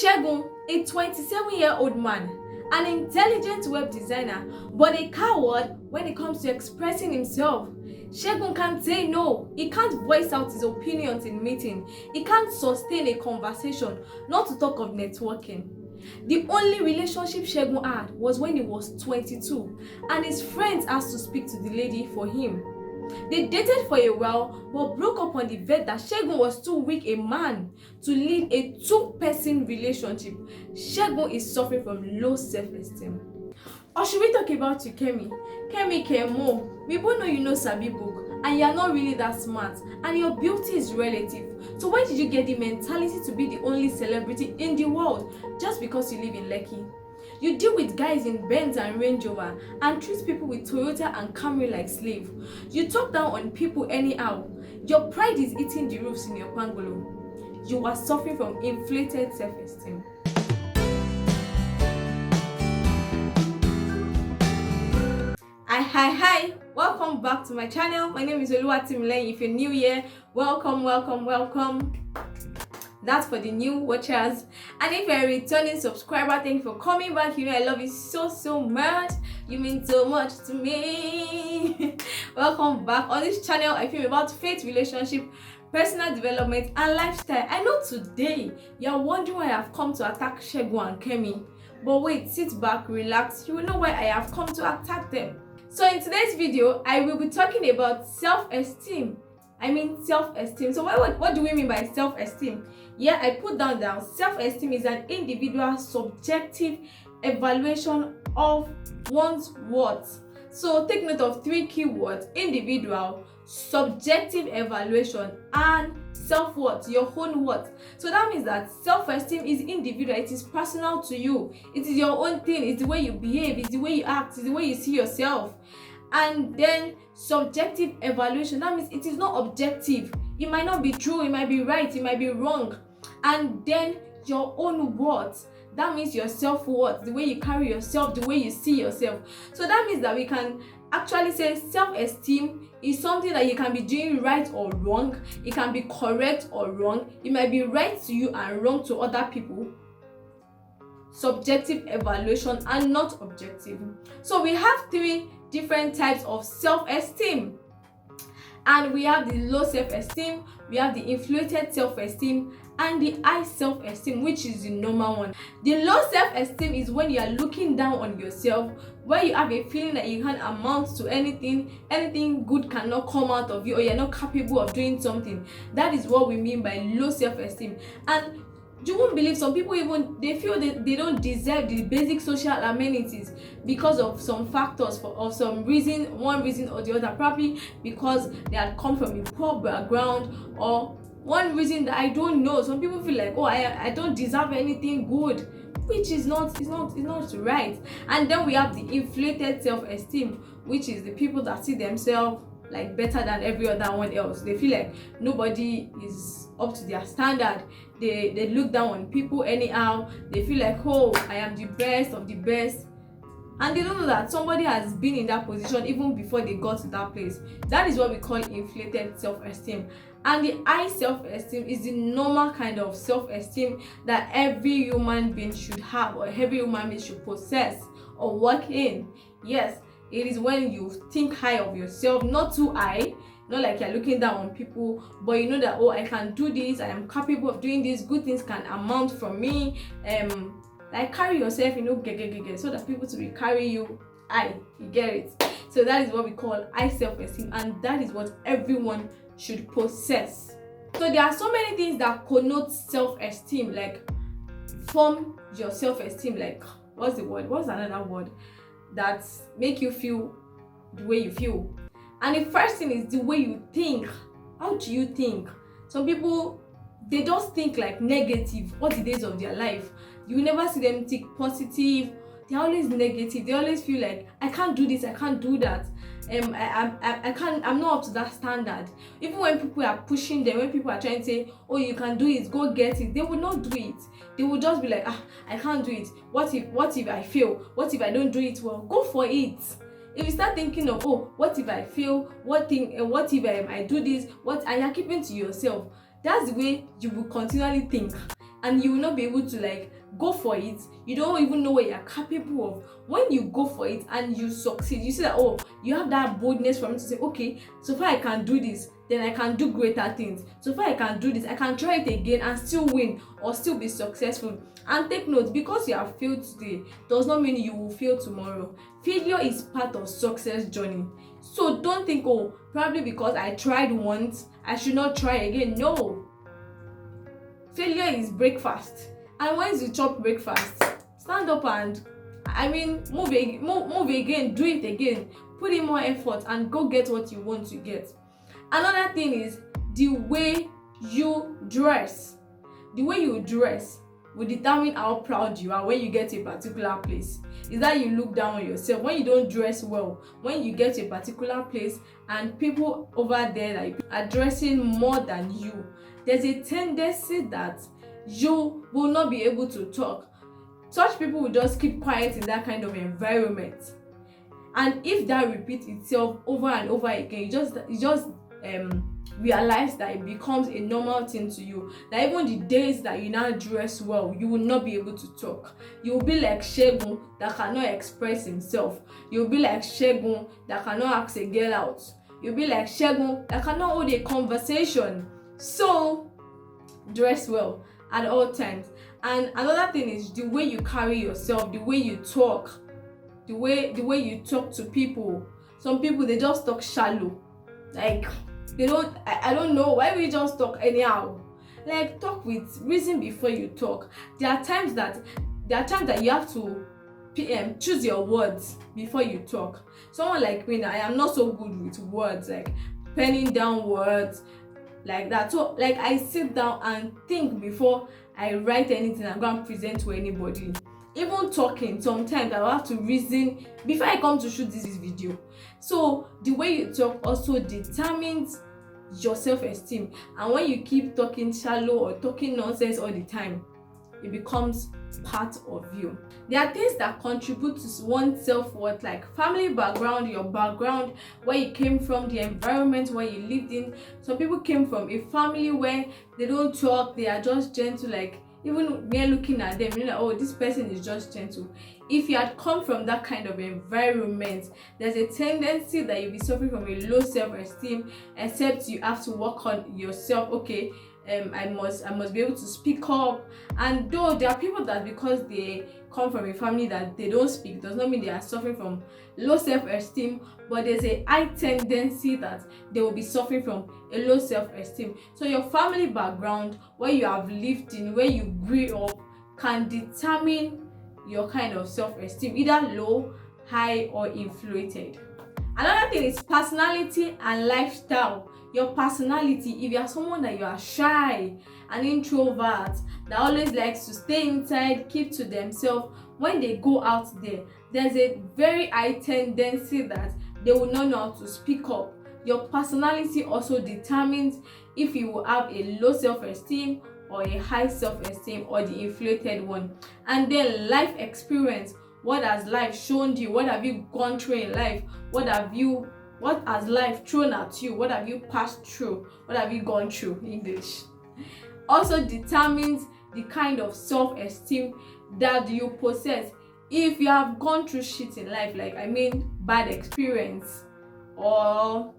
Shegun, a 27-year-old man, an intelligent web designer, but a coward when it comes to expressing himself. Shegun can't say no. He can't voice out his opinions in meeting. He can't sustain a conversation, not to talk of networking. The only relationship Shegun had was when he was 22, and his friends asked to speak to the lady for him. They dated for a while but broke up on the vet that Shegun was too weak a man to lead a two-person relationship. Shegun is suffering from low self-esteem. Or should we talk about you, Kemi? Kemi Kemo, we both know you know Sabi book and you are not really that smart and your beauty is relative. So why did you get the mentality to be the only celebrity in the world just because you live in Lekki? You deal with guys in Benz and Range Rover and treat people with Toyota and Camry like slave. You talk down on people anyhow. Your pride is eating the roofs in your bungalow. You are suffering from inflated self-esteem. Hi, welcome back to my channel. My name is Timilehin. If you're new here, welcome. That's for the new watchers. And if you're a returning subscriber, thank you for coming back. You know I love you so much. You mean so much to me. Welcome back. On this channel, I film about faith, relationship, personal development, and lifestyle. I know today you're wondering why I have come to attack Shegun and Kemi. But wait, sit back, relax. You will know why I have come to attack them. So in today's video, I will be talking about self-esteem. Self-esteem. So what do we mean by self-esteem? Yeah, I put down self-esteem is an individual subjective evaluation of one's worth. So take note of three keywords: individual, subjective evaluation, and self-worth, your own worth. So that means that self-esteem is individual, it is personal to you, it is your own thing, it's the way you behave, it's the way you act, it's the way you see yourself. And then subjective evaluation, that means it is not objective. It might not be true, it might be right, it might be wrong. And then your own worth, that means your self-worth, the way you carry yourself, the way you see yourself. So that means that we can actually say self-esteem is something that you can be doing right or wrong. It can be correct or wrong. It might be right to you and wrong to other people. Subjective evaluation and not objective. So we have three different types of self-esteem, and we have the low self-esteem, we have the inflated self-esteem, and the high self-esteem, which is the normal one. The low self-esteem is when you are looking down on yourself, where you have a feeling that you can't amount to anything good cannot come out of you, or you're not capable of doing something. That is what we mean by low self-esteem. And you won't believe, some people they feel they don't deserve the basic social amenities because of some factors, of some reason, one reason or the other, probably because they had come from a poor background, or one reason that I don't know. Some people feel like, oh, I don't deserve anything good, which is not right. And then we have the inflated self-esteem, which is the people that see themselves like better than every other one else. They feel like nobody is up to their standard. They look down on people anyhow. They feel like, oh, I am the best of the best. And they don't know that somebody has been in that position even before they got to that place. That is what we call inflated self-esteem. And the high self-esteem is the normal kind of self-esteem that every human being should have, or every human being should possess or work in. Yes, it is when you think high of yourself, not too high, not like you're looking down on people, but you know that, oh, I can do this, I am capable of doing this, good things can amount from me. Like carry yourself, so that people to be carry you high. You get it? So that is what we call high self-esteem, and that is what everyone should possess. So there are so many things that connote self-esteem, like form your self-esteem, like what's another word that make you feel the way you feel. And the first thing is the way you think. How do you think? Some people, they just think like negative all the days of their life. You will never see them think positive. They're always negative. They always feel like, I can't do this, I can't do that. I'm not up to that standard. Even when people are pushing them, when people are trying to say, oh, you can do it, go get it, they will not do it. They will just be like, I can't do it. What if I fail? What if I don't do it well? Go for it. If you start thinking of, oh, what if I fail? What if I do this? And you're keeping to yourself, that's the way you will continually think. and you will not be able to like go for it. You don't even know what you're capable of. When you go for it and you succeed, you see that, oh, you have that boldness for me to say, okay, so far I can do this, then I can do greater things. So far I can do this, I can try it again and still win or still be successful. And take note, because you have failed today does not mean you will fail tomorrow. Failure is part of success journey. So don't think, oh, probably because I tried once I should not try again. No, failure is breakfast, and once you chop breakfast, stand up and move again, do it again, put in more effort and go get what you want to get. Another thing is the way you dress. The way you dress will determine how proud you are when you get to a particular place. Is that you look down on yourself when you don't dress well, when you get to a particular place and people over there like are dressing more than you, there's a tendency that you will not be able to talk. Such people will just keep quiet in that kind of environment. And if that repeats itself over and over again, you just realize that it becomes a normal thing to you. That even the days that you now dress well, you will not be able to talk. You will be like Shegun that cannot express himself. You will be like Shegun that cannot ask a girl out. You'll be like Shegun that cannot hold a conversation. So dress well at all times. And another thing is the way you carry yourself, the way you talk, the way you talk to people. Some people, they just talk shallow. Like they don't, I don't know why we just talk anyhow. Like, talk with reason before you talk. There are times that you have to choose your words before you talk. Someone like me, I am not so good with words, like penning down words like that. So like I sit down and think before I write anything I'm going to present to anybody. Even talking, sometimes I will have to reason before I come to shoot this video. So the way you talk also determines your self-esteem. And when you keep talking shallow or talking nonsense all the time, it becomes part of you. There are things that contribute to one's self-worth, like family background, your background, where you came from, the environment where you lived in. Some people came from a family where they don't talk, they are just gentle. Like, even when looking at them, you know, oh, this person is just gentle. If you had come from that kind of environment, there's a tendency that you'll be suffering from a low self-esteem, except you have to work on yourself. Okay, I must be able to speak up. And though there are people that because they come from a family that they don't speak, does not mean they are suffering from low self-esteem, but there's a high tendency that they will be suffering from a low self-esteem. So your family background, where you have lived in, where you grew up, can determine your kind of self-esteem, either low, high, or inflated. Another thing is personality and lifestyle. Your personality, if you are someone that you are shy, an introvert that always likes to stay inside, keep to themselves, when they go out there, there's a very high tendency that they will not know how to speak up. Your personality also determines if you will have a low self-esteem or a high self-esteem, or the inflated one. And then life experience. What has life shown you? What have you gone through in life? What has life thrown at you? What have you passed through? What have you gone through? English. Also determines the kind of self-esteem that you possess. If you have gone through shit in life, like bad experience or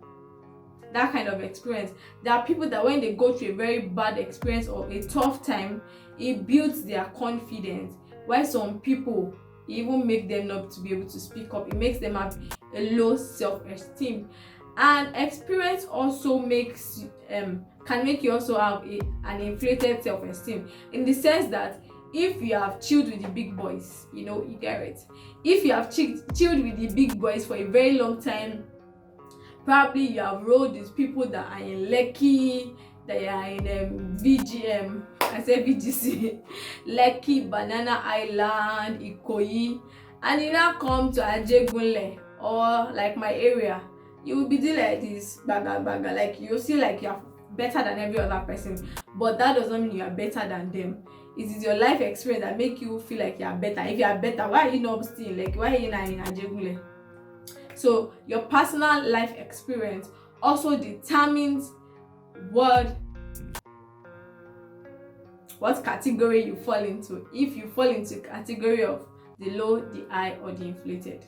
that kind of experience, there are people that when they go through a very bad experience or a tough time, it builds their confidence. While some people, even make them not to be able to speak up, it makes them have a low self-esteem. And experience also can make you also have an inflated self-esteem, in the sense that if you have chilled with the big boys, you get it. If you have chilled with the big boys for a very long time, probably you have rolled with people that are in Lekki, that are in VGM, I say VGC, Lekki, Banana Island, Ikoyi, and you now come to Ajegunle or like my area, you will be doing like this, baga, like you see like you are better than every other person, but that doesn't mean you are better than them. It is your life experience that make you feel like you are better. If you are better, why are you not still like, why are you not in Ajegunle? So your personal life experience also determines what what category you fall into, if you fall into category of the low, the high, or the inflated.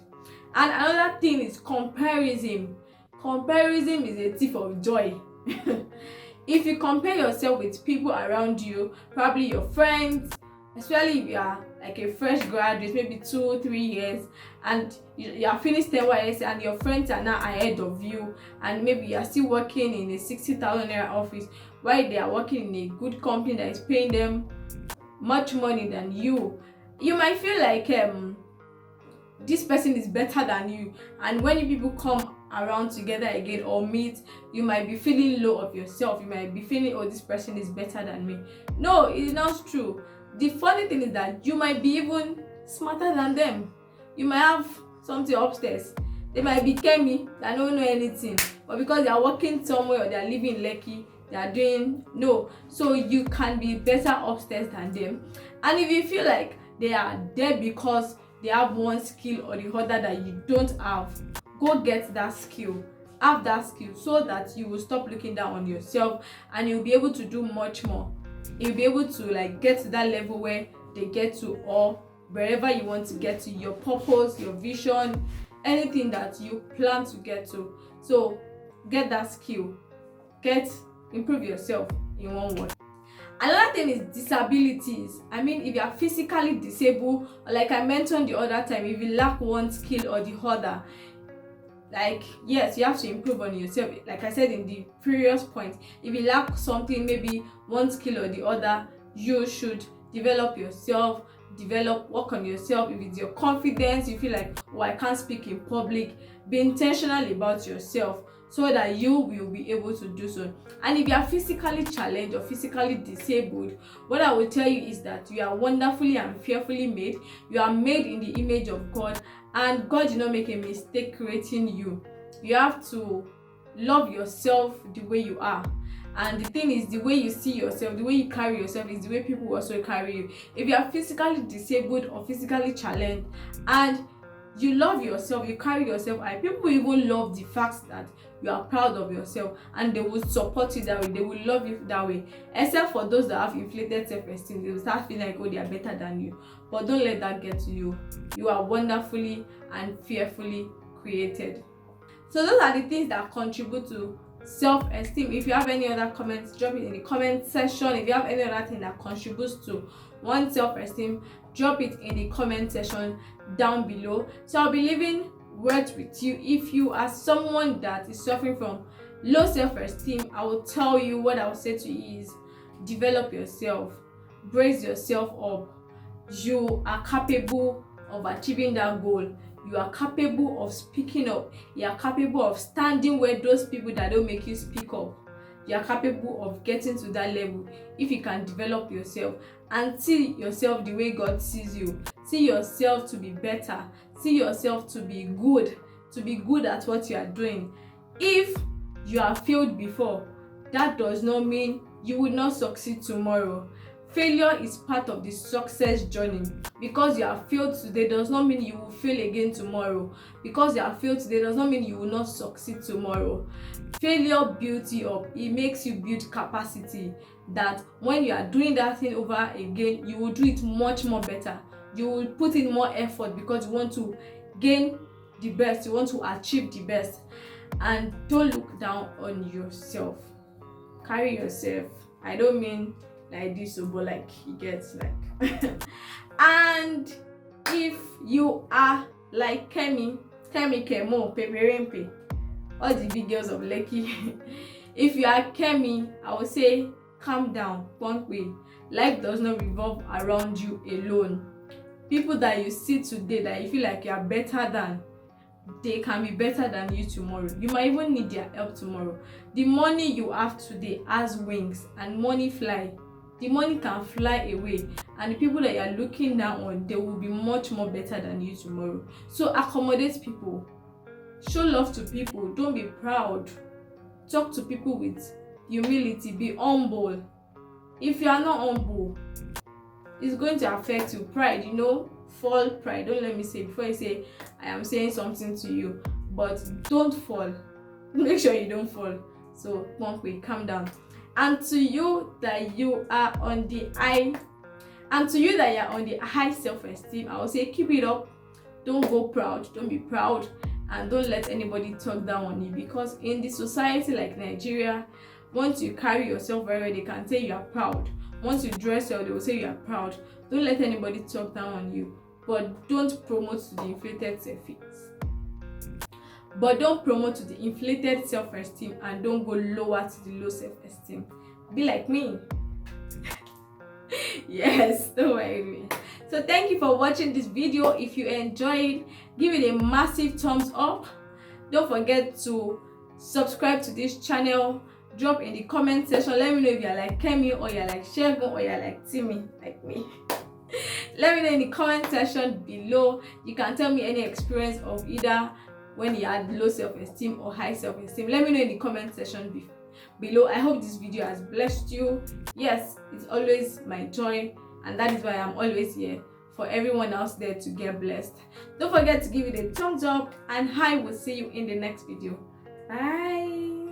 And another thing is comparison. Comparison is a thief of joy. If you compare yourself with people around you, probably your friends, especially if you are like a fresh graduate, maybe 2-3 years, and you are finished NYSC and your friends are now ahead of you, and maybe you are still working in a 60,000 naira office while they are working in a good company that is paying them much money than you, you might feel like this person is better than you. And when you people come around together again or meet, you might be feeling low of yourself. You might be feeling, oh, this person is better than me. No, it's not true. The funny thing is that you might be even smarter than them. You might have something upstairs. They might be Kemi that don't know anything, but because they are working somewhere or they are living in Lekki, they are doing no. So you can be better upstairs than them. And if you feel like they are there because they have one skill or the other that you don't have, go get that skill. Have that skill so that you will stop looking down on yourself and you'll be able to do much more. You'll be able to like get to that level where they get to, or wherever you want to get to, your purpose, your vision, anything that you plan to get to. So get that skill. Improve yourself in one word. Another thing is disabilities. I mean, if you are physically disabled, or like I mentioned the other time, if you lack one skill or the other, like yes, you have to improve on yourself. Like I said in the previous point, if you lack something, maybe one skill or the other, you should develop yourself, work on yourself. If it's your confidence, you feel like, oh, I can't speak in public, be intentional about yourself so that you will be able to do so. And if you are physically challenged or physically disabled, what I will tell you is that you are wonderfully and fearfully made. You are made in the image of God, and God did not make a mistake creating you. You have to love yourself the way you are. And the thing is, the way you see yourself, the way you carry yourself is the way people also carry you. If you are physically disabled or physically challenged and you love yourself, you carry yourself high, people even love the fact that you are proud of yourself, and they will support you that way. They will love you that way. Except for those that have inflated self-esteem, they will start feeling like, oh, they are better than you. But don't let that get to you. You are wonderfully and fearfully created. So those are the things that contribute to self-esteem. If you have any other comments, drop it in the comment section. If you have any other thing that contributes to one self-esteem, drop it in the comment section down below. So I'll be leaving words with you. If you are someone that is suffering from low self-esteem, I will tell you, what I will say to you is develop yourself, brace yourself up. You are capable of achieving that goal. You are capable of speaking up. You are capable of standing where those people that don't make you speak up. You are capable of getting to that level if you can develop yourself and see yourself the way God sees you. See yourself to be better. See yourself to be good at what you are doing. If you have failed before, that does not mean you will not succeed tomorrow. Failure is part of the success journey. Because you have failed today does not mean you will fail again tomorrow. Because you have failed today does not mean you will not succeed tomorrow. Failure builds you up. It makes you build capacity that when you are doing that thing over again, you will do it much more better. You will put in more effort because you want to gain the best. You want to achieve the best. And don't look down on yourself. Carry yourself. I don't mean like this, but like you get like and if you are like Kemo, Peperempe, all the big girls of Lekki, if you are Kemi, I would say calm down. One way, life does not revolve around you alone. People that you see today that you feel like you are better than, they can be better than you tomorrow. You might even need their help tomorrow. The money you have today has wings, and money fly. The money can fly away, and the people that you are looking down on, they will be much more better than you tomorrow. So accommodate people, show love to people, don't be proud, talk to people with humility, be humble. If you are not humble, it's going to affect you. Pride, fall pride. Don't let me say before you say I am saying something to you, but don't fall. Make sure you don't fall. So one way, calm down. And to you that you are on the high self-esteem, I will say keep it up. Don't go proud, don't be proud, and don't let anybody talk down on you, because in the society like Nigeria, once you carry yourself very well, they can say you are proud. Once you dress well, they will say you are proud. Don't let anybody talk down on you, but don't promote to the inflated self-esteem, and don't go lower to the low self-esteem. Be like me. Yes, don't worry me. So thank you for watching this video. If you enjoyed, give it a massive thumbs up. Don't forget to subscribe to this channel. Drop in the comment section. Let me know if you're like Kemi, or you're like Shegun, or you're like Timmy, like me. Let me know in the comment section below. You can tell me any experience of either when you had low self-esteem or high self-esteem. Let me know in the comment section below. I hope this video has blessed you. Yes, it's always my joy, and that is why I'm always here, for everyone else there to get blessed. Don't forget to give it a thumbs up, and I will see you in the next video. Bye.